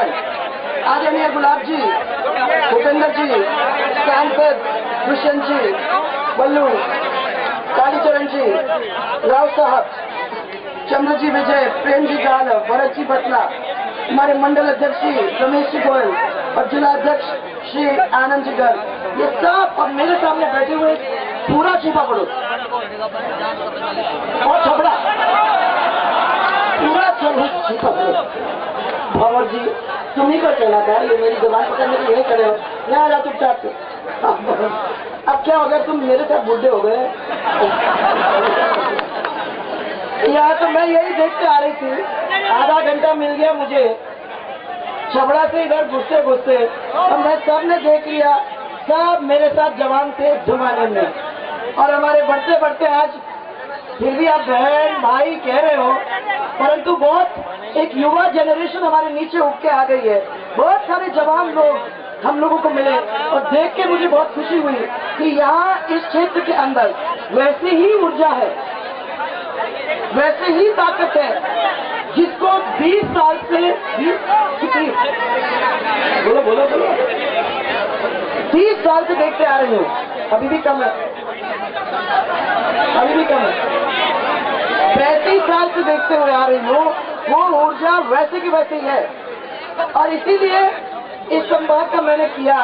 Chairman आदरणीय गुलाब जी, भूपेंद्र जी, सांसद दुष्यंत जी, बल्लू, कालीचरण जी, राव साहब, चंद्र जी विजय, प्रेम जी जाल, भरत जी बटला, हमारे मंडल अध्यक्ष श्री रमेश जी गोयल और जिला अध्यक्ष श्री आनंद जी गर्ग, ये सब अब मेरे सामने बैठे हुए पूरा छिपा पड़ो और छबड़ा पूरा छिपा पड़ो। भंवर जी तुम ही को कहना था, ये मेरी जबान पकड़ने के यही खड़े हो, यहाँ जा चुपचाप से। अब क्या हो गया, तुम मेरे साथ बुढ़े हो गए। यहाँ तो मैं यही देखते आ रही थी, आधा घंटा मिल गया मुझे छबड़ा से इधर घुसते घुसते, और मैं सबने देख लिया, सब मेरे साथ जवान थे जमाने में, और हमारे बढ़ते बढ़ते आज फिर भी आप बहन भाई कह रहे हो, परंतु बहुत एक युवा जनरेशन हमारे नीचे उठ के आ गई है। बहुत सारे जवान लोग हम लोगों को मिले और देख के मुझे बहुत खुशी हुई कि यहाँ इस क्षेत्र के अंदर वैसी ही ऊर्जा है, वैसे ही ताकत है जिसको 20 साल से 30 साल से देखते आ रही हूँ। अभी भी कम है, अभी भी कम है। 35 साल से देखते हुए आ रही हूँ, वो ऊर्जा वैसे की वैसे ही है। और इसीलिए इस संवाद का मैंने किया,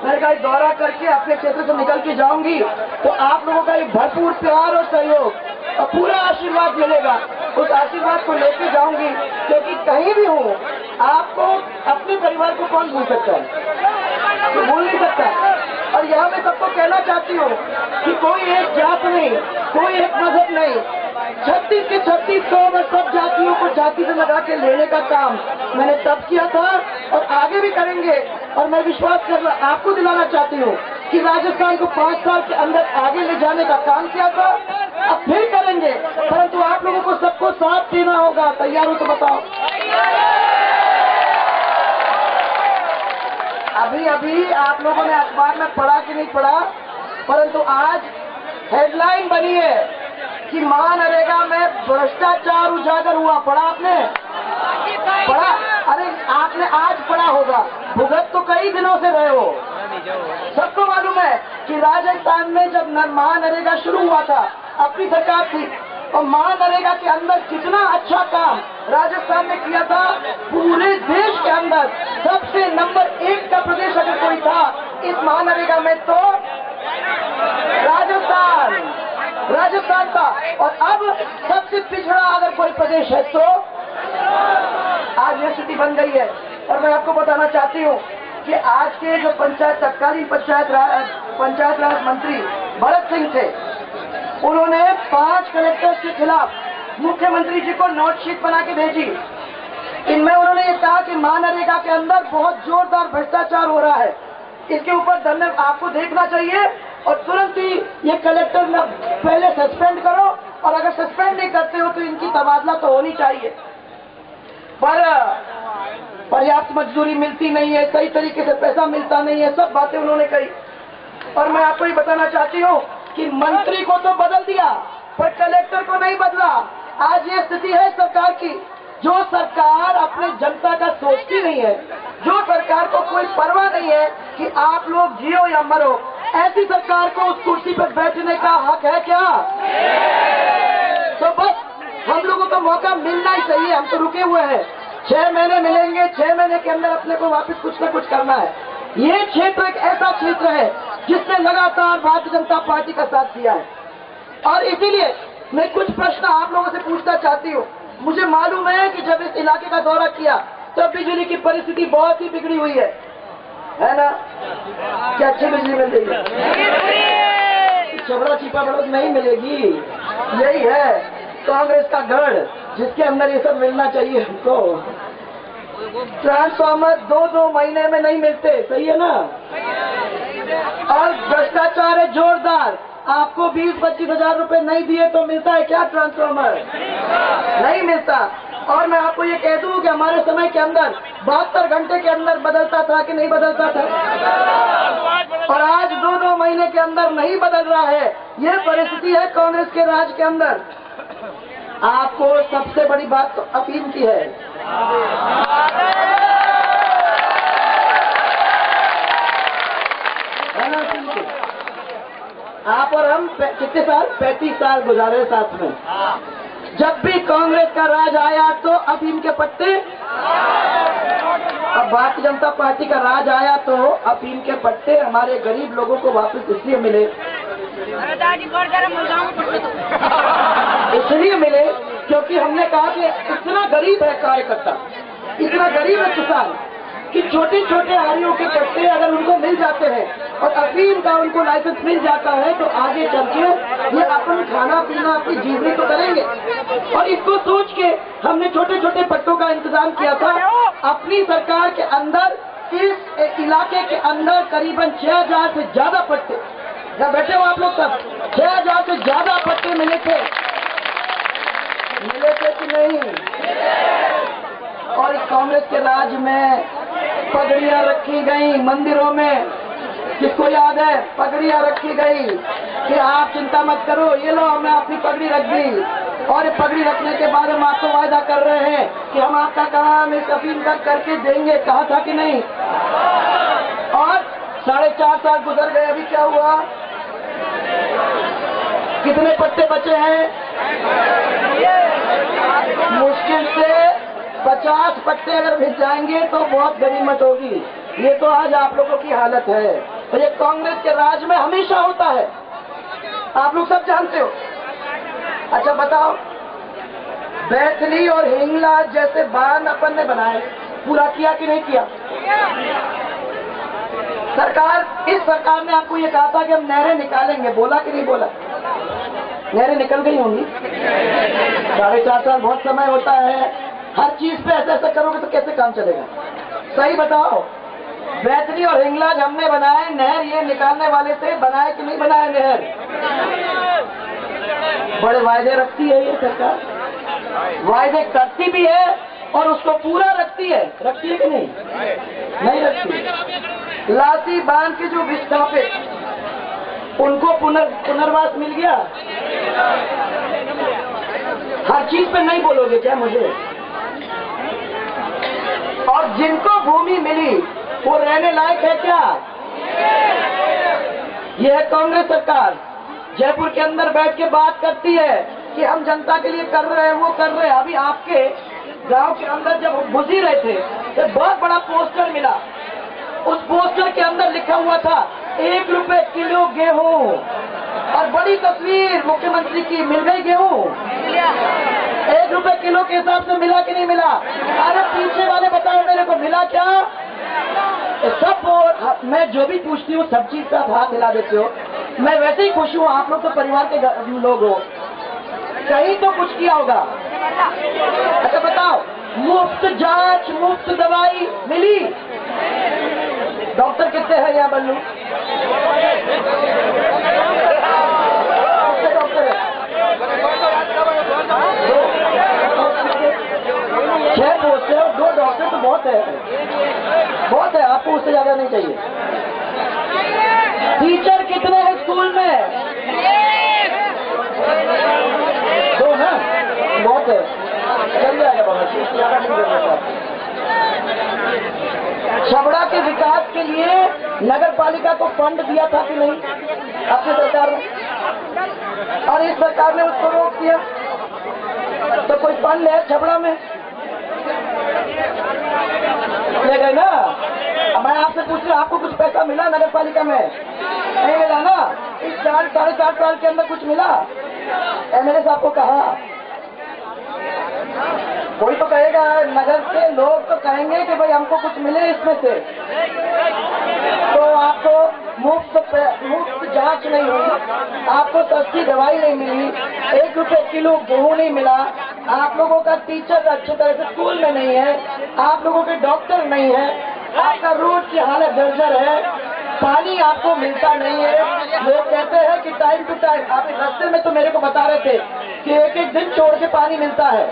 मैंने कहा दौरा करके अपने क्षेत्र से निकल के जाऊंगी तो आप लोगों का एक भरपूर प्यार और सहयोग और पूरा आशीर्वाद मिलेगा। उस आशीर्वाद को लेके जाऊंगी, क्योंकि कहीं भी हूँ आपको अपने परिवार को कौन भूल सकता है, तो भूल नहीं सकता। और यहाँ मैं सबको कहना चाहती हूँ कि कोई एक जात नहीं, कोई एक मजहब नहीं, 36 के 36 सौ में सब जातियों को जाति से लगा के लेने का काम मैंने तब किया था और आगे भी करेंगे। और मैं विश्वास कर आपको दिलाना चाहती हूँ कि राजस्थान को 5 साल के अंदर आगे ले जाने का काम किया था, अब फिर करेंगे, परंतु आप लोगों को सबको साथ देना होगा। तैयार हो तो बताओ। अभी अभी आप लोगों ने अखबार में पढ़ा कि नहीं पढ़ा, परंतु आज हेडलाइन बनी है कि महानरेगा में भ्रष्टाचार उजागर हुआ। पढ़ा आपने? पढ़ा? अरे आपने आज पढ़ा होगा, भुगत तो कई दिनों से रहे हो। सबको मालूम है कि राजस्थान में जब महानरेगा शुरू हुआ था, अपनी सरकार थी, और महानरेगा के अंदर कितना अच्छा काम राजस्थान ने किया था। पूरे देश के अंदर सबसे नंबर 1 का प्रदेश अगर कोई था इस महानरेगा में तो राजस्थान था। और अब सबसे पिछड़ा अगर कोई प्रदेश है तो आज ये स्थिति बन गई है। और मैं आपको बताना चाहती हूँ कि आज के जो तत्कालीन पंचायत राज मंत्री भरत सिंह थे, उन्होंने 5 कलेक्टर्स के खिलाफ मुख्यमंत्री जी को नोटशीट बना के भेजी। इनमें उन्होंने ये कहा कि महानरेगा के अंदर बहुत जोरदार भ्रष्टाचार हो रहा है, इसके ऊपर दंड आपको देखना चाहिए और तुरंत ही ये कलेक्टर पहले सस्पेंड करो, और अगर सस्पेंड नहीं करते हो तो इनकी तबादला तो होनी चाहिए। पर पर्याप्त मजदूरी मिलती नहीं है, सही तरीके से पैसा मिलता नहीं है, सब बातें उन्होंने कही। और मैं आपको ये बताना चाहती हूँ कि मंत्री को तो बदल दिया पर कलेक्टर को नहीं बदला। आज ये स्थिति है सरकार की, जो सरकार अपने जनता का सोचती नहीं है, जो सरकार को कोई परवाह नहीं है कि आप लोग जियो या मरो, ऐसी सरकार को उस कुर्सी पर बैठने का हक है क्या? तो बस हम लोगों को मौका मिलना ही चाहिए। हम तो रुके हुए हैं, 6 महीने मिलेंगे, 6 महीने के अंदर अपने को वापस कुछ न कुछ करना है। ये क्षेत्र एक ऐसा क्षेत्र है जिसने लगातार भारतीय जनता पार्टी का साथ दिया है। और इसीलिए मैं कुछ प्रश्न आप लोगों से पूछना चाहती हूँ। मुझे मालूम है कि जब इस इलाके का दौरा किया तो बिजली की परिस्थिति बहुत ही बिगड़ी हुई है ना? क्या अच्छी बिजली मिल रही है? छबड़ा छिपा बड़ा नहीं मिलेगी। यही है कांग्रेस का गढ़ जिसके अंदर ये सब मिलना चाहिए हमको। ट्रांसफार्मर 2-2 महीने में नहीं मिलते, सही है ना? और भ्रष्टाचार है जोरदार। आपको 20-25 हजार रुपए नहीं दिए तो मिलता है क्या ट्रांसफार्मर? नहीं मिलता। और मैं आपको ये कह दूं कि हमारे समय के अंदर 72 घंटे के अंदर बदलता था कि नहीं बदलता था, और आज 2-2 महीने के अंदर नहीं बदल रहा है। ये परिस्थिति है कांग्रेस के राज के अंदर। आपको सबसे बड़ी बात तो अफीम की है। आप और हम कितने साल, 35 साल गुजारे साथ में। जब भी कांग्रेस का राज आया तो अफीम के पट्टे, अब भारतीय जनता पार्टी का राज आया तो अफीम के पट्टे हमारे गरीब लोगों को वापस इसलिए मिले, इसलिए मिले क्योंकि हमने कहा कि इतना गरीब है कार्यकर्ता, इतना गरीब है किसान कि छोटे छोटे हारियों के पट्टे अगर उनको मिल जाते हैं और अफीम का उनको लाइसेंस मिल जाता है तो आगे चल के ये अपन खाना पीना अपनी जीवनी तो करेंगे। और इसको सोच के हमने छोटे छोटे पट्टों का इंतजाम किया था। अपनी सरकार के अंदर इस इलाके के अंदर करीबन 6000 से ज्यादा पट्टे, जब बैठे हो आप लोग सब, 6000 से ज्यादा पट्टे मिले थे कि नहीं? और इस कांग्रेस के राज में पगड़ियां रखी गई मंदिरों में, किसको याद है? पगड़ियां रखी गई कि आप चिंता मत करो, ये लो हमने अपनी पगड़ी रख दी। और पगड़ी रखने के बाद हम आपको वायदा कर रहे हैं कि हम आपका काम इस अफीम का करके देंगे, कहा था कि नहीं? और 4.5 साल गुजर गए, अभी क्या हुआ? कितने पट्टे बचे हैं? मुश्किल से 50 पट्टे अगर भिज जाएंगे तो बहुत गनीमत होगी। ये तो आज आप लोगों की हालत है और ये कांग्रेस के राज में हमेशा होता है, आप लोग सब जानते हो। अच्छा बताओ, बैतली और हिंगलाज जैसे बांध अपन ने बनाए, पूरा किया कि नहीं किया? इस सरकार ने आपको ये कहा था कि हम नहरें निकालेंगे, बोला कि नहीं बोला? नहरें निकल गई होंगी। 4.5 साल बहुत समय होता है, हर चीज पे ऐसा ऐसा करोगे तो कैसे काम चलेगा? सही बताओ, बैतली और हिंगलाज हमने बनाए, नहर ये निकालने वाले थे, बनाए कि नहीं बनाए नहर? बड़े वायदे रखती है ये सरकार, वायदे करती भी है और उसको पूरा रखती है कि नहीं? नहीं रखती। लासी बांध के जो विस्थापित, उनको पुनर्वास मिल गया? हर चीज पे नहीं बोलोगे क्या मुझे? और जिनको भूमि मिली वो रहने लायक है क्या? यह है कांग्रेस सरकार, जयपुर के अंदर बैठ के बात करती है कि हम जनता के लिए कर रहे हैं, वो कर रहे हैं। अभी आपके गांव के अंदर जब गुजर रहे थे तो बहुत बड़ा पोस्टर मिला, उस पोस्टर के अंदर लिखा हुआ था 1 रुपए किलो गेहूं, और बड़ी तस्वीर मुख्यमंत्री की। मिल गई गेहूं? 1 रुपए किलो के हिसाब से मिला कि नहीं मिला? अरे पीछे वाले बताओ मेरे को, मिला क्या? सब मैं जो भी पूछती हूँ सब चीज का हाथ हिला देते हो। मैं वैसे ही खुश हूँ, आप लोग तो परिवार के लोग हो, कहीं तो कुछ किया होगा। अच्छा बताओ, मुफ्त जांच, मुफ्त दवाई मिली? डॉक्टर कितने हैं यहाँ बल्लू? कितने डॉक्टर है? 6 पोस्ट है और 2 डॉक्टर तो बहुत है, बहुत है, आपको उससे ज्यादा नहीं चाहिए। टीचर कितने हैं स्कूल में? 2 हैं, बहुत है, चल जाएगा बाबा, ज्यादा नहीं करना। छबड़ा के विकास के लिए नगर पालिका को फंड दिया था कि नहीं आपकी सरकार ने? और इस सरकार ने उसको रोक दिया, तो कोई फंड है छबड़ा में? ले गए ना? अब मैं आपसे पूछ रहा हूं, आपको कुछ पैसा मिला नगर पालिका में? नहीं मिला ना? इस 4-4.5 साल के अंदर कुछ मिला? एमएलए साहब को कहा, कोई तो कहेगा, नगर के लोग तो कहेंगे कि भाई हमको कुछ मिले इसमें से। तो आपको मुफ्त जांच नहीं हुई, आपको सस्ती दवाई नहीं मिली, 1 रुपए किलो गेहूं नहीं मिला, आप लोगों का टीचर अच्छी तरह से स्कूल में नहीं है, आप लोगों के डॉक्टर नहीं है, आपका रोड की हालत जर्जर है, पानी आपको मिलता नहीं है। लोग कहते हैं कि टाइम टू टाइम, आप रास्ते में तो मेरे को बता रहे थे कि 1-1 दिन छोड़ के पानी मिलता है,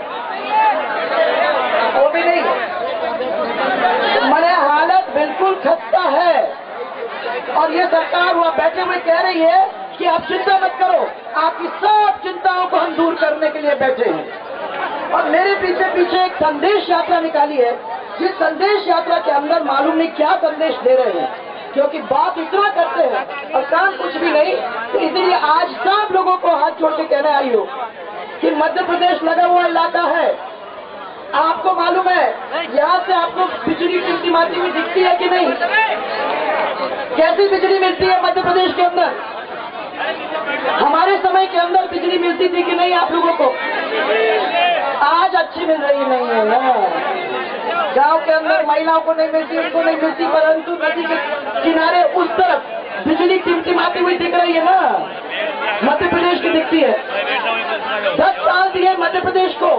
वो भी नहीं। मैंने हालत बिल्कुल खस्ता है और ये सरकार वहाँ बैठे हुए कह रही है कि आप चिंता मत करो, आपकी सब चिंताओं को हम दूर करने के लिए बैठे हैं। और मेरे पीछे पीछे एक संदेश यात्रा निकाली है, जिस संदेश यात्रा के अंदर मालूम नहीं क्या संदेश दे रहे हैं। क्योंकि बात इतना करते हैं और काम कुछ भी नहीं। तो इसलिए आज सब लोगों को हाथ जोड़ के कहने आई हो कि मध्य प्रदेश लगा हुआ इलाका है। आपको मालूम है यहाँ से आपको बिजली टिमटिमाती हुई दिखती है कि नहीं? कैसी बिजली मिलती है मध्य प्रदेश के अंदर? हमारे समय के अंदर बिजली मिलती थी कि नहीं आप लोगों को? आज अच्छी मिल रही नहीं है ना। गांव के अंदर महिलाओं को नहीं मिलती, उनको नहीं मिलती, परंतु नदी के किनारे उस तरफ बिजली टिमटिमाती हुई दिख रही है ना, मध्य प्रदेश की दिखती है। 10 साल दिए मध्य प्रदेश को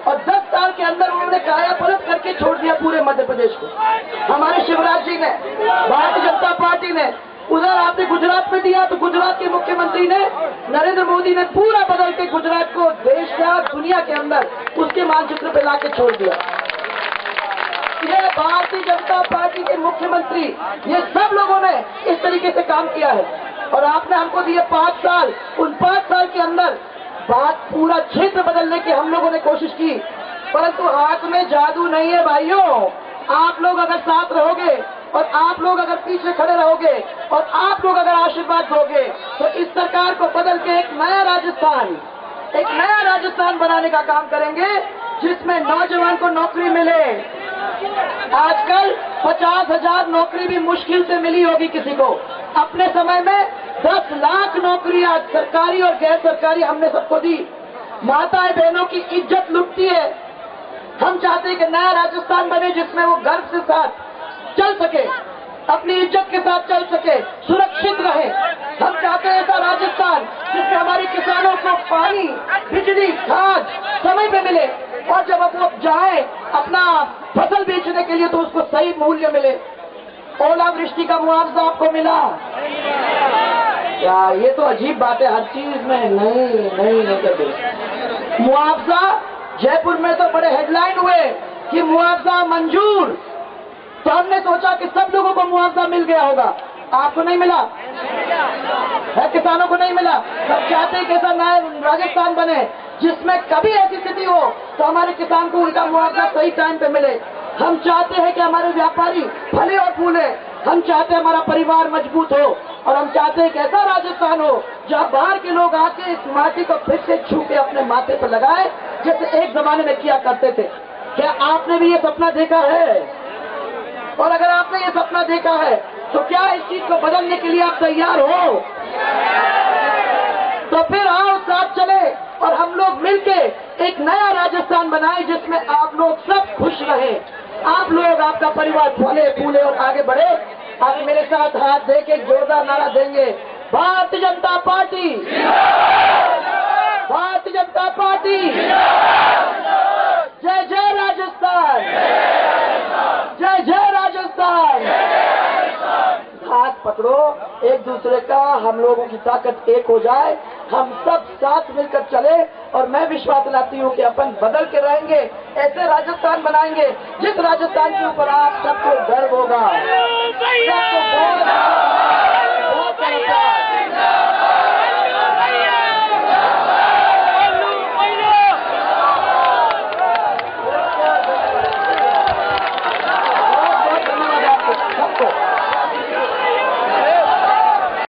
और 10 साल के अंदर उन्होंने काया पलट करके छोड़ दिया पूरे मध्य प्रदेश को। हमारे शिवराज जी ने, भारतीय जनता पार्टी ने, उधर आपने गुजरात में दिया तो गुजरात के मुख्यमंत्री ने, नरेंद्र मोदी ने पूरा बदल के गुजरात को देश का दुनिया के अंदर उसके मानचित्र पे लाके छोड़ दिया। ये भारतीय जनता पार्टी के मुख्यमंत्री, ये सब लोगों ने इस तरीके से काम किया है। और आपने हमको दिए 5 साल, उन 5 साल के अंदर बात पूरा क्षेत्र बदलने की हम लोगों ने कोशिश की, परंतु हाथ में जादू नहीं है भाइयों। आप लोग अगर साथ रहोगे और आप लोग अगर पीछे खड़े रहोगे और आप लोग अगर आशीर्वाद दोगे तो इस सरकार को बदल के एक नया राजस्थान बनाने का काम करेंगे, जिसमें नौजवान को नौकरी मिले। आजकल 50,000 नौकरी भी मुश्किल से मिली होगी किसी को। अपने समय में 10 लाख नौकरियां सरकारी और गैर सरकारी हमने सबको दी। माताएं बहनों की इज्जत लुटती है। हम चाहते हैं कि नया राजस्थान बने जिसमें वो गर्व के साथ चल सके, अपनी इज्जत के साथ चल सके, सुरक्षित रहे। हम चाहते हैं ऐसा राजस्थान जिसमें हमारे किसानों को पानी, बिजली, खाद समय पे मिले और जब वो जाए अपना फसल बेचने के लिए तो उसको सही मूल्य मिले। ओलावृष्टि का मुआवजा आपको मिला क्या? ये तो अजीब बात है, हर चीज में नहीं कर दे। मुआवजा, जयपुर में तो बड़े हेडलाइन हुए कि मुआवजा मंजूर, तो हमने सोचा कि सब लोगों को मुआवजा मिल गया होगा। आपको नहीं मिला है? किसानों को नहीं मिला। सब चाहते हैं कि ऐसा नया राजस्थान बने जिसमें कभी ऐसी स्थिति हो तो हमारे किसान को उनका मुआवजा सही टाइम पे मिले। हम चाहते हैं कि हमारे व्यापारी फले और फूले। हम चाहते हैं हमारा परिवार मजबूत हो और हम चाहते हैं कि ऐसा राजस्थान हो जहाँ बाहर के लोग आके इस माटी को फिर से छू के अपने माथे पर लगाए, जैसे एक जमाने में किया करते थे। क्या आपने भी ये सपना देखा है? और अगर आपने ये सपना देखा है तो क्या इस चीज को बदलने के लिए आप तैयार हो? तो फिर आओ साथ चले और हम लोग मिलके एक नया राजस्थान बनाए जिसमें आप लोग सब खुश रहे, आप लोग, आपका परिवार फले फूले और आगे बढ़े। आप मेरे साथ हाथ दे के जोरदार नारा देंगे, भारतीय जनता पार्टी, भारतीय जनता पार्टी, जय जय राजस्थान, जय जय राजस्थान। हाथ पकड़ो एक दूसरे का, हम लोगों की ताकत एक हो जाए, हम सब साथ मिलकर चले और मैं विश्वास दिलाती हूँ कि अपन बदल के रहेंगे, ऐसे राजस्थान बनाएंगे जिस राजस्थान के ऊपर आप सबको गर्व होगा। सबको बहुत